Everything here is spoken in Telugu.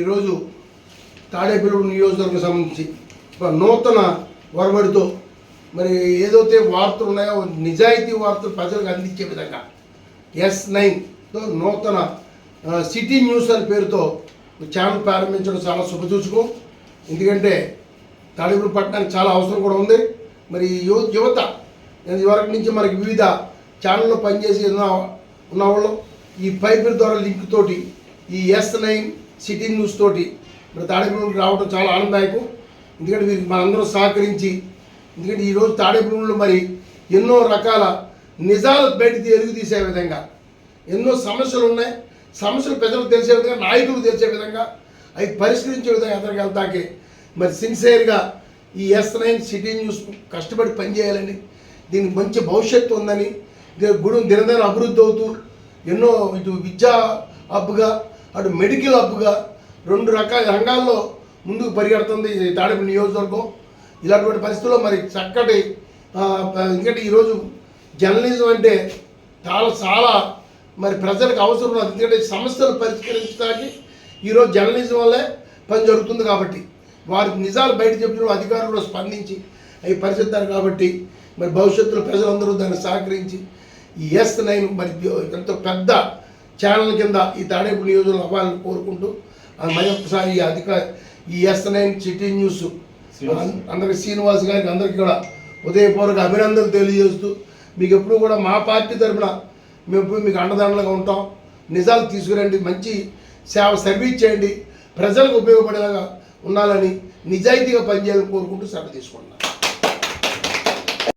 ఈరోజు తాడేపల్లి నియోజకవర్గం సంబంధించి ఒక నూతన వరవడితో మరి ఏదైతే వార్తలు ఉన్నాయో నిజాయితీ వార్తలు ప్రజలకు అందించే విధంగా S9తో నూతన సిటీ న్యూస్ అనే పేరుతో ఛానల్ ప్రారంభించడం చాలా శుభసూచకం. ఎందుకంటే తాడేపల్లి పట్టణానికి చాలా అవసరం కూడా ఉంది. మరి యువత ఇదివరకు నుంచి మనకి వివిధ ఛానల్లో పనిచేసి ఉన్నవాళ్ళు ఈ పైపుల ద్వారా లింక్ తోటి ఈ S9 సిటీ న్యూస్ తోటి మరి తాడేపల్లికి రావడం చాలా ఆనందదాయకం. ఎందుకంటే వీరికి మనందరం సహకరించి, ఎందుకంటే ఈరోజు తాడేపల్లిలో మరి ఎన్నో రకాల నిజాలు బయటికి ఎలుగు తీసే విధంగా ఎన్నో సమస్యలు ఉన్నాయి. సమస్యలు ప్రజలకు తెలిసే విధంగా, నాయకులకు తెలిసే విధంగా, అవి పరిష్కరించే విధంగా ఎదురుకి వెళ్తాకే మరి సిన్సియర్గా ఈ S9 సిటీ న్యూస్ కష్టపడి పనిచేయాలని, దీనికి మంచి భవిష్యత్తు ఉందని, గుడి దినదిన అభివృద్ధి అవుతూ ఎన్నో ఇటు విద్యా హబ్గా అటు మెడికల్ హబ్గా రెండు రకాల రంగాల్లో ముందుకు పరిగెడుతుంది తాడేపల్లి నియోజకవర్గం. ఇలాంటి పరిస్థితుల్లో మరి చక్కటి ఎందుకంటే ఈరోజు జర్నలిజం అంటే చాలా మరి ప్రజలకు అవసరం ఉన్నది. ఎందుకంటే సమస్యలు పరిష్కరించడానికి ఈరోజు జర్నలిజం వల్లే పని జరుగుతుంది. కాబట్టి వారికి నిజాలు బయట చెప్పిన అధికారులు స్పందించి అవి పరిశీలిస్తారు. కాబట్టి మరి భవిష్యత్తులో ప్రజలందరూ దాన్ని సహకరించి ఈ S9 మరి ఎంతో పెద్ద ఛానల్ కింద ఈ తాడేపల్లి నియోజకవర్గం అవ్వాలని కోరుకుంటూ మరి ఒకసారి ఈ S9 సిటీ న్యూస్ అందరికి శ్రీనివాస్ గారికి అందరికీ కూడా ఉదయపూర్వక అభినందనలు తెలియజేస్తూ, మీకు ఎప్పుడు కూడా మా పార్టీ తరఫున మేము ఎప్పుడు మీకు అండదండలుగా ఉంటాం. నిజాలు తీసుకురండి, మంచి సర్వీస్ చేయండి, ప్రజలకు ఉపయోగపడేలాగా ఉండాలని నిజాయితీగా పనిచేయాలని కోరుకుంటూ సెలవు తీసుకుంటున్నాను.